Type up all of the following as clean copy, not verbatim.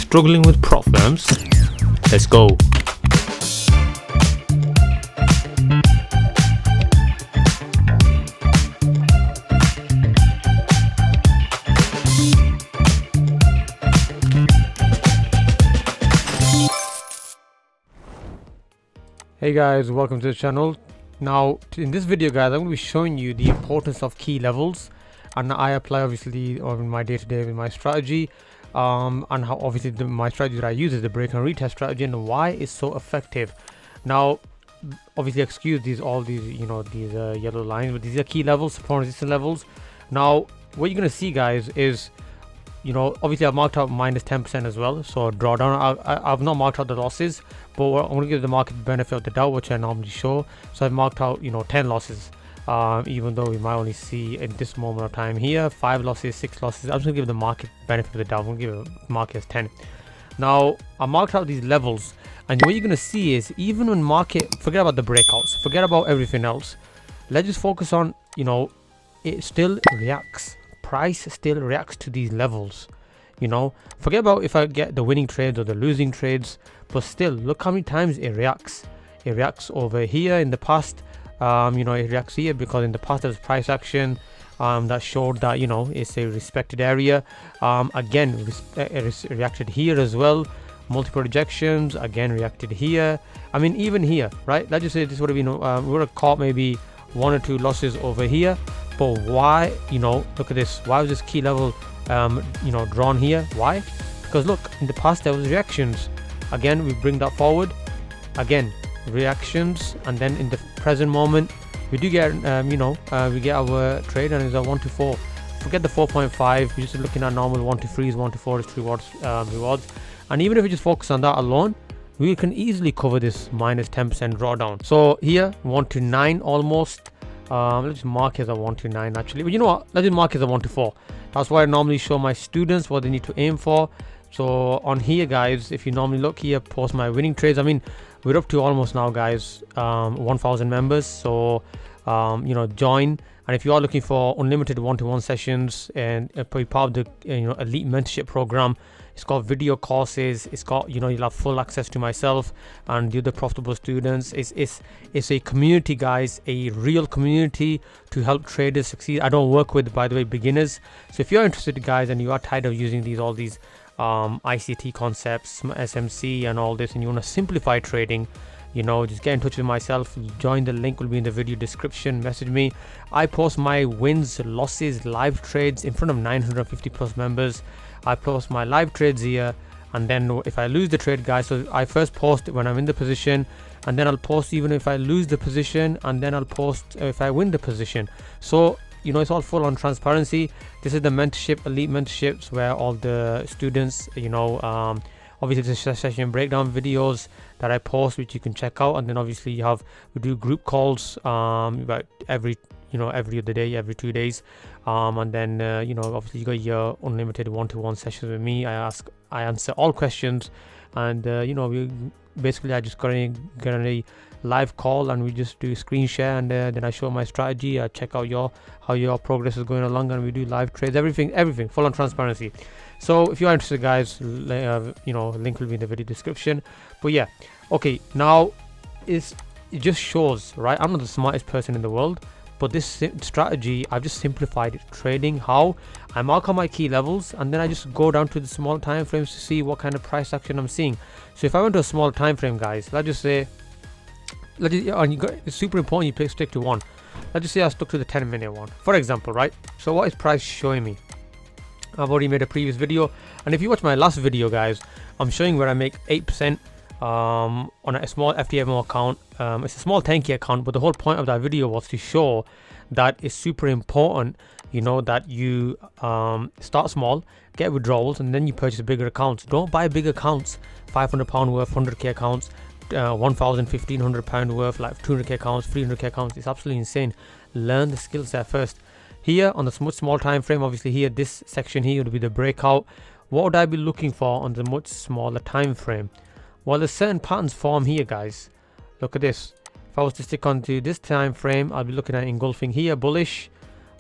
struggling with prop firms? Let's go. Hey guys, welcome to the channel. Now in this video guys, I'm going to be showing you the importance of key levels, and I apply obviously on my day-to-day with my strategy, and how obviously my strategy that I use is the break and retest strategy, and why it's so effective. Now obviously excuse all these yellow lines, but these are key levels, support resistance levels. Now what you're going to see guys is, obviously I've marked out minus 10% as well, so drawdown. I've not marked out the losses, but I'm going to give the market benefit of the doubt, which I normally show. So I've marked out 10 losses, even though we might only see in this moment of time here 5 losses, 6 losses. I'm just going to give the market benefit of the doubt. I'm going to give the market as 10. Now I marked out these levels, and what you're going to see is, even when market, forget about the breakouts, forget about everything else, let's just focus on, it still reacts. Price still reacts to these levels. Forget about if I get the winning trades or the losing trades, but still look how many times it reacts. It reacts over here in the past. It reacts here because in the past there was price action that showed that it's a respected area. Again it reacted here as well. Multiple rejections, again reacted here. I mean, even here, right? Let's just say this would have been we would have caught maybe 1 or 2 losses over here. But why, look at this, why was this key level drawn here? Why? Because look, in the past there was reactions. Again, we bring that forward, again reactions, and then in the present moment we do get we get our trade, and it's a 1 to 4. Forget the 4.5, we're just looking at normal 1 to 3s, 1 to 4 is rewards. And even if we just focus on that alone, we can easily cover this minus 10% drawdown. So here 1 to 9 almost. Let's just mark as a 1 to 9 actually, but you know what, let's just mark as a 1 to 4. That's why I normally show my students what they need to aim for. So on here guys, if you normally look here, post my winning trades. I mean, we're up to almost now guys 1,000 members, so join. And if you are looking for unlimited one-to-one sessions and be part of the elite mentorship program, it's got video courses, it's got you'll have full access to myself and the other profitable students. It's a community guys, a real community to help traders succeed. I don't work with, by the way, beginners. So if you're interested guys, and you are tired of using all these ICT concepts, SMC and all this, and you want to simplify trading, just get in touch with myself. Join, the link will be in the video description. Message me. I post my wins, losses, live trades in front of 950 plus members. I post my live trades here, and then if I lose the trade guys, so I first post when I'm in the position, and then I'll post even if I lose the position, and then I'll post if I win the position. So it's all full on transparency. This is the mentorship, elite mentorships, where all the students, obviously the session breakdown videos that I post, which you can check out. And then obviously we do group calls about every other day, every 2 days, and then obviously you got your unlimited one-to-one sessions with me. I answer all questions, and we basically, I just got a live call, and we just do screen share, and then I show my strategy. I check out how your progress is going along, and we do live trades, everything full on transparency. So if you are interested guys, link will be in the video description. But yeah, okay, now it just shows, right? I'm not the smartest person in the world, but this strategy, I've just simplified it. Trading, how I mark out my key levels, and then I just go down to the small time frames to see what kind of price action I'm seeing. So if I went to a small time frame guys, let's just say, it's super important you stick to one. Let's just say I stuck to the 10-minute one, for example, right? So what is price showing me? I've already made a previous video, and if you watch my last video guys, I'm showing where I make 8% on a small FTMO account. It's a small 10k account, but the whole point of that video was to show that it's super important that you start small, get withdrawals, and then you purchase bigger accounts. Don't buy big accounts, £500 worth, 100k accounts, 1,000, 1,500 pound worth, like 200k accounts, 300k accounts. It's absolutely insane. Learn the skill set first. Here on the small time frame, obviously here, this section here would be the breakout. What would I be looking for on the much smaller time frame? Well, there's certain patterns form here guys. Look at this. If I was to stick onto this time frame, I'll be looking at engulfing here, bullish.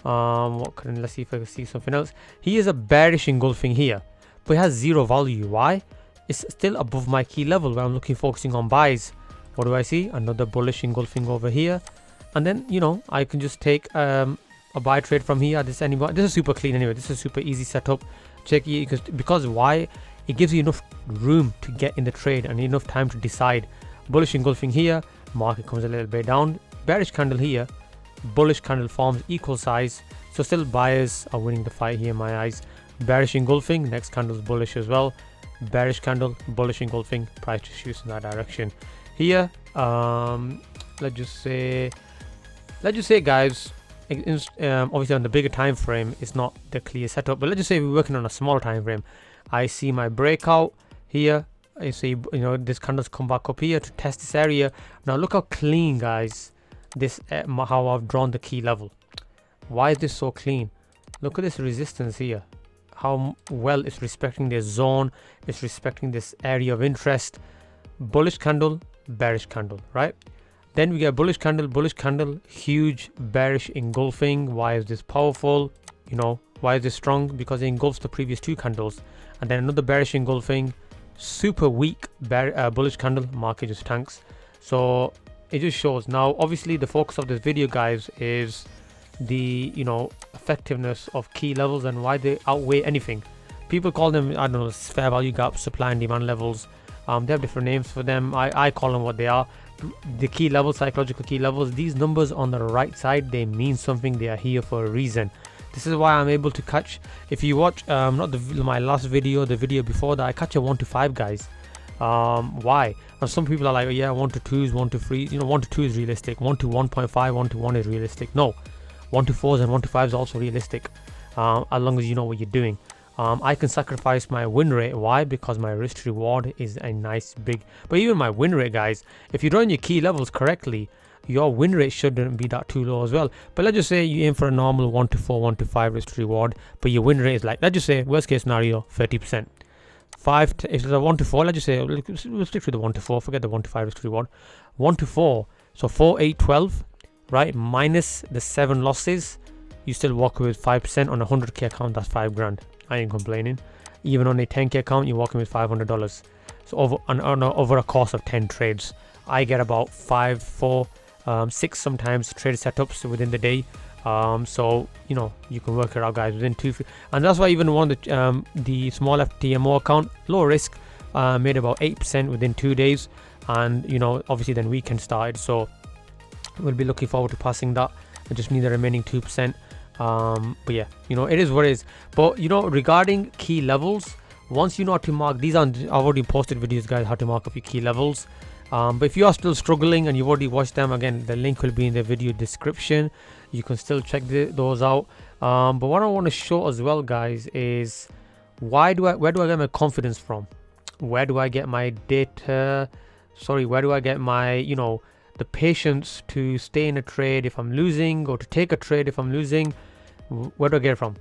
Let's see if I can see something else. He is a bearish engulfing here, but it has zero value. Why? It's still above my key level where I'm focusing on buys. What do I see? Another bullish engulfing over here, and then I can just take a buy trade from here. This is super clean anyway. This is super easy setup. Check because why? It gives you enough room to get in the trade and enough time to decide. Bullish engulfing here, market comes a little bit down. Bearish candle here, bullish candle forms equal size. So still buyers are winning the fight here in my eyes. Bearish engulfing, next candle is bullish as well. Bearish candle, bullish engulfing, price just shoots in that direction. Here, let's just say guys, obviously on the bigger time frame, it's not the clear setup, but let's just say we're working on a small time frame. I see my breakout here. I see this candle's come back up here to test this area. Now look how clean, guys, this how I've drawn the key level. Why is this so clean? Look at this resistance here, how well it's respecting this zone, it's respecting this area of interest. Bullish candle, bearish candle, right? Then we get bullish candle, huge bearish engulfing. Why is this powerful? Why is this strong? Because it engulfs the previous two candles. And then another bearish engulfing, super weak bullish candle, market just tanks. So it just shows. Now obviously the focus of this video, guys, is the effectiveness of key levels and why they outweigh anything. People call them, I don't know, fair value gaps, supply and demand levels. They have different names for them. I call them what they are. The key levels, psychological key levels. These numbers on the right side, they mean something. They are here for a reason. This is why I'm able to catch, if you watch not my last video, the video before that, I catch a 1 to 5, guys. Why? And some people are like, oh, yeah, 1 to 2s, 1 to 3, 1 to 2 is realistic, 1 to 1.5, 1 to 1 is realistic. No, 1 to 4s and 1 to 5s is also realistic, as long as you know what you're doing. I can sacrifice my win rate. Why? Because my risk to reward is a nice big, but even my win rate, guys, if you run your key levels correctly, your win rate shouldn't be that too low as well. But let's just say you aim for a normal 1 to 4, 1 to 5 risk to reward, but your win rate is like, let's just say worst case scenario 30%. If it's a 1 to 4, let's just say we'll stick to the 1 to 4, forget the 1 to 5 risk to reward. 1 to 4, so 4, 8, 12, right, minus the 7 losses, you still walk with 5%. On a 100k account, that's 5 grand. I ain't complaining. Even on a 10k account, you're walking with $500. So over a course of 10 trades, I get about 5, 4, 6 sometimes trade setups within the day. So you can work it out, guys, within 2, and that's why even one the small FTMO account, low risk, made about 8% within 2 days, and obviously then weekend started. So we'll be looking forward to passing that. I just need the remaining 2%. But yeah, it is what it is. But regarding key levels, once you know how to mark these, I've already posted videos, guys, how to mark up your key levels. But if you are still struggling and you've already watched them, again, the link will be in the video description. You can still check those out. But what I want to show as well, guys, is where do I get my confidence from? Where do I get my data? Where do I get my the patience to stay in a trade if I'm losing, or to take a trade if I'm losing? Where do I get it from?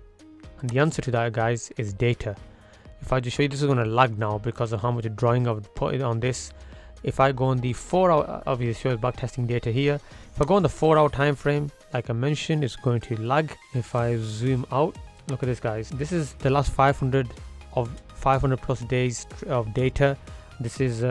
And the answer to that, guys, is data. If I just show you, this is going to lag now because of how much drawing I've put on this. If I go on the 4 hour, obviously shows back testing data here. If I go on the 4 hour time frame, like I mentioned, it's going to lag. If I zoom out, look at this, guys. This is the last 500 plus days of data. This is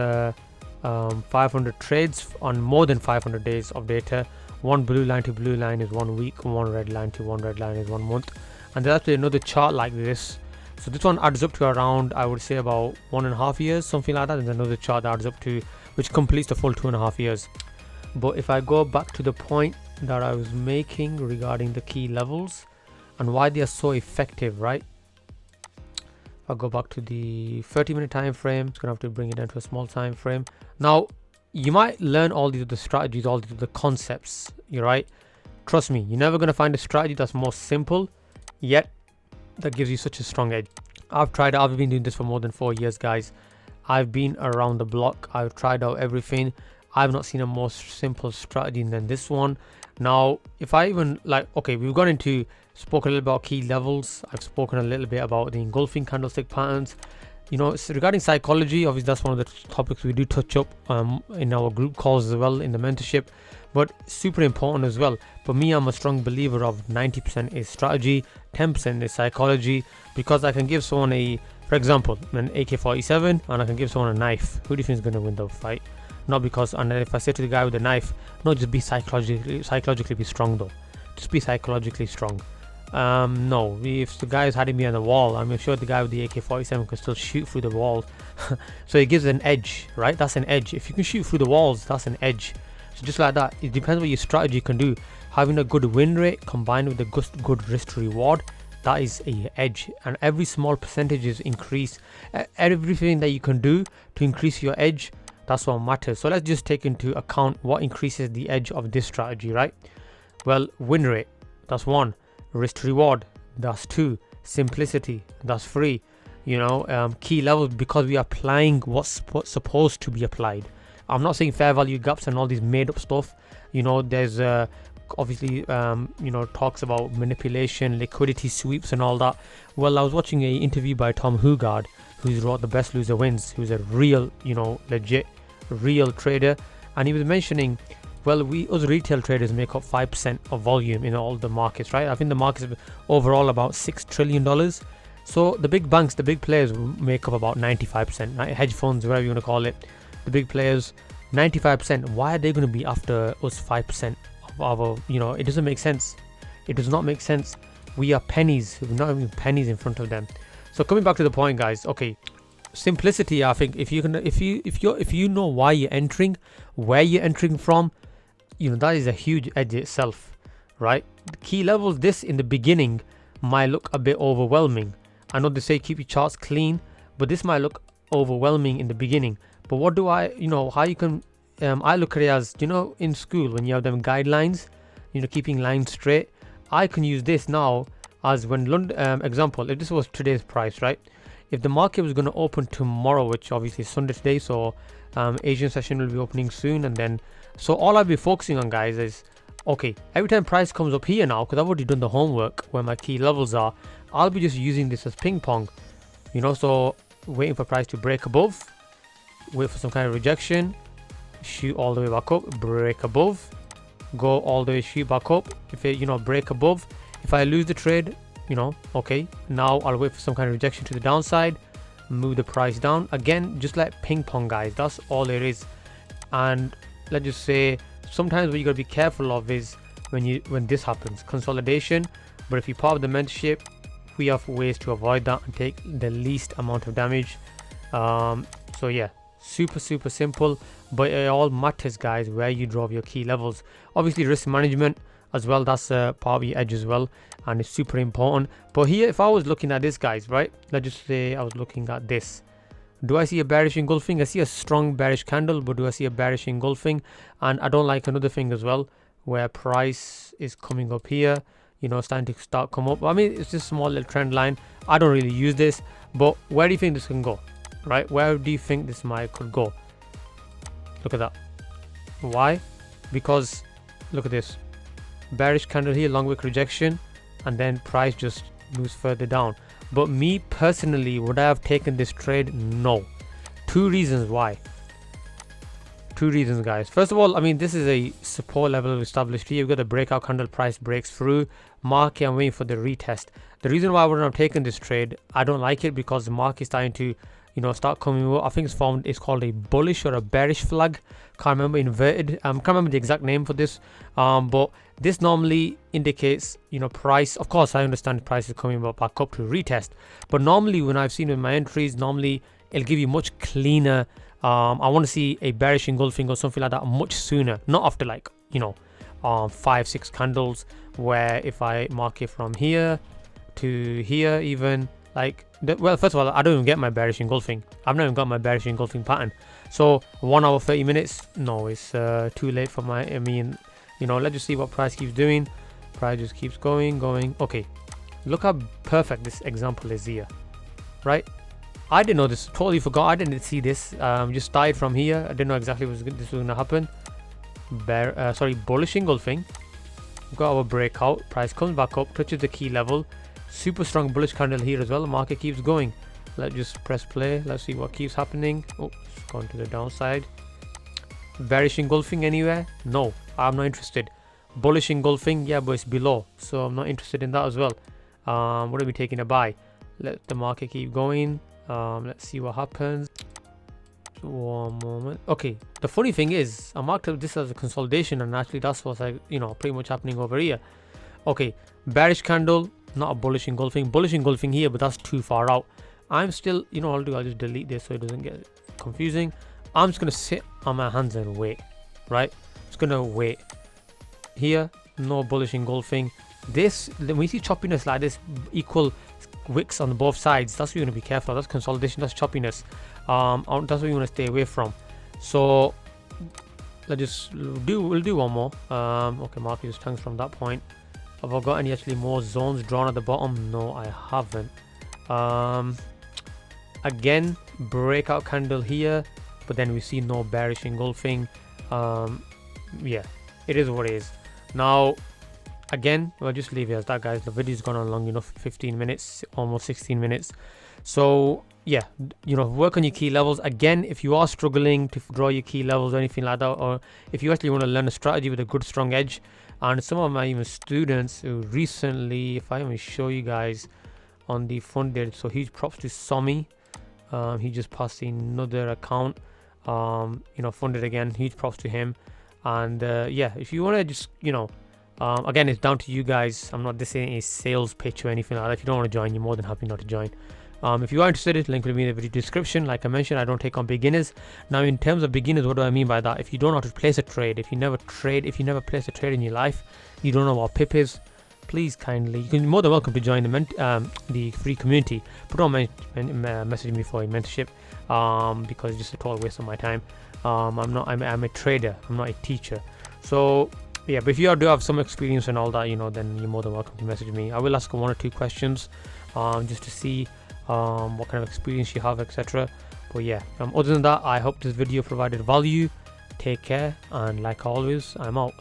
500 trades on more than 500 days of data. One blue line to blue line is 1 week, one red line to one red line is 1 month, and there's actually another chart like this. So this one adds up to around, I would say, about 1.5 years, something like that. And another chart that adds up to, which completes the full 2.5 years. But if I go back to the point that I was making regarding the key levels and why they are so effective, right? I'll go back to the 30-minute time frame. It's gonna have to bring it down to a small time frame. Now, you might learn all these other strategies, all these other concepts. You're right. Trust me, you're never gonna find a strategy that's more simple, yet that gives you such a strong edge. I've been doing this for more than 4 years, guys. I've been around the block. I've tried out everything. I've not seen a more simple strategy than this one. Now, if I even okay, we've spoken a little about key levels. I've spoken a little bit about the engulfing candlestick patterns. Regarding psychology, obviously that's one of the topics we do touch up in our group calls as well, in the mentorship, but super important as well. For me, I'm a strong believer of 90% is strategy, 10% is psychology, because I can give someone a For example, an AK-47, and I can give someone a knife. Who do you think is going to win the fight? Not because, and if I say to the guy with the knife, no, just be psychologically be strong though. Just be psychologically strong. No, if the guy is hiding behind the wall, I'm sure the guy with the AK-47 can still shoot through the wall. So it gives an edge, right? That's an edge. If you can shoot through the walls, that's an edge. So just like that, it depends what your strategy can do. Having a good win rate combined with a good risk to reward, that is a edge. And every small percentage is increase. Everything that you can do to increase your edge, that's what matters. So let's just take into account what increases the edge of this strategy, right? Well, win rate, that's 1. Risk to reward, that's 2. Simplicity, that's 3. You know, key levels, because we are applying what's supposed to be applied. I'm not saying fair value gaps and all these made up stuff. You know, there's obviously you know, talks about manipulation, liquidity sweeps and all that. Well, I was watching an interview by Tom Hugard, who's wrote The Best Loser Wins, who's a real, you know, legit real trader, and he was mentioning, well, we as retail traders make up 5% of volume in all the markets, right? I think the markets overall about $6 trillion. So the big banks, the big players make up about 95%, right? Hedge funds, whatever you want to call it, the big players, 95%. Why are they going to be after us 5% of our, you know, it doesn't make sense. It does not make sense. We are pennies. We're not even pennies in front of them. So coming back to the point, guys, okay, simplicity. I think if you know why you're entering, where you're entering from, you know, that is a huge edge itself, right? The key levels, this in the beginning might look a bit overwhelming. I know they say keep your charts clean, but this might look overwhelming in the beginning. But what do I, you know, how you can, I look at it as, you know, in school when you have them guidelines, you know, keeping lines straight. I can use this now as when London, example, if this was today's price, right? If the market was going to open tomorrow, which obviously is Sunday today, so Asian session will be opening soon, and then so all I'll be focusing on, guys, is okay, every time price comes up here now, because I've already done the homework where my key levels are, I'll be just using this as ping pong, you know. So waiting for price to break above, wait for some kind of rejection, shoot all the way back up, break above, go all the way, shoot back up. If it, you know, break above, if I lose the trade, you know, okay, now I'll wait for some kind of rejection to the downside, move the price down again, just like ping pong, guys. That's all it is. And let's just say sometimes what you got to be careful of is when this happens, consolidation. But if you're part of the mentorship, we have ways to avoid that and take the least amount of damage. So yeah, super simple, but it all matters, guys, where you draw your key levels. Obviously risk management as well, that's part of your edge as well, and it's super important. But here, if I was looking at this, guys, right, let's just say I was looking at this, do I see a bearish engulfing? I see a strong bearish candle, but do I see a bearish engulfing? And I don't like another thing as well, where price is coming up here, you know, starting to come up. I mean, it's just a small little trend line. I don't really use this, but where do you think this can go, right? Where do you think this could go? Look at that. Why? Because look at this bearish candle here, long wick rejection, and then price just moves further down. But me personally, would I have taken this trade? No. 2 reasons why. 2 reasons, guys. First of all, I mean, this is a support level established here. You've got the breakout candle, price breaks through market. I'm waiting for the retest. The reason why I wouldn't have taken this trade, I don't like it because the market is starting to, you know, start coming up. I think it's called a bullish or a bearish flag. Can't remember, inverted. Can't remember the exact name for this. But this normally indicates, you know, price. Of course, I understand price is coming back up to retest. But normally, when I've seen in my entries, normally it'll give you much cleaner. I want to see a bearish engulfing or something like that much sooner, not after, like, you know, 5-6 candles, where if I mark it from here to here, even like, well, first of all, I don't even get my bearish engulfing. I've not even got my bearish engulfing pattern. So 1 hour 30 minutes, no, it's too late for my, I mean, you know, let's just see what price keeps doing. Price just keeps going. Okay, look how perfect this example is here, right? I didn't know this, totally forgot. I didn't see this. Just started from here. I didn't know exactly this was going to happen. Bullish engulfing. We've got our breakout. Price comes back up, touches the key level. Super strong bullish candle here as well. The market keeps going. Let's just press play. Let's see what keeps happening. Oh, it's gone to the downside. Bearish engulfing anywhere? No, I'm not interested. Bullish engulfing, yeah, but it's below, so I'm not interested in that as well. What are we taking a buy? Let the market keep going. Let's see what happens. One moment. Okay, the funny thing is I marked this as a consolidation, and actually that's what's like, you know, pretty much happening over here. Okay, bearish candle, not a bullish engulfing here, but that's too far out. I'm still, you know, I'll just delete this so it doesn't get confusing. I'm just gonna sit on my hands and wait, right? Just gonna wait here. No bullish engulfing. This, when we see choppiness like this, equal wicks on both sides, that's what you're gonna be careful of. That's consolidation, that's choppiness. That's what you want to stay away from. So we'll do one more. Okay, market is tanks from that point. Have I got any actually more zones drawn at the bottom? No, I haven't. Again, breakout candle here, but then we see no bearish engulfing. Yeah, it is what it is. Now again, we'll just leave it as that, guys. The video's gone on long enough, 15 minutes, almost 16 minutes. So yeah, you know, work on your key levels. Again, if you are struggling to draw your key levels or anything like that, or if you actually want to learn a strategy with a good strong edge, and some of my even students who recently, if I even show you guys on the funded, so huge props to Somi. He just passed another account, you know, funded again, huge props to him. And yeah, if you want to just, you know, again, it's down to you guys. I'm not, this ain't a sales pitch or anything like that. If you don't want to join, you're more than happy not to join. If you are interested, link will be in the video description. Like I mentioned, I don't take on beginners. Now, in terms of beginners, what do I mean by that? If you don't know how to place a trade, if you never placed a trade in your life, you don't know what pip is, please kindly, you can be more than welcome to join the free community, but don't message me for a mentorship, because it's just a total waste of my time. I'm a trader, I'm not a teacher. So yeah, but if you do have some experience and all that, you know, then you're more than welcome to message me. I will ask 1 or 2 questions, just to see what kind of experience you have, etc. But yeah, other than that, I hope this video provided value. Take care, and like always, I'm out.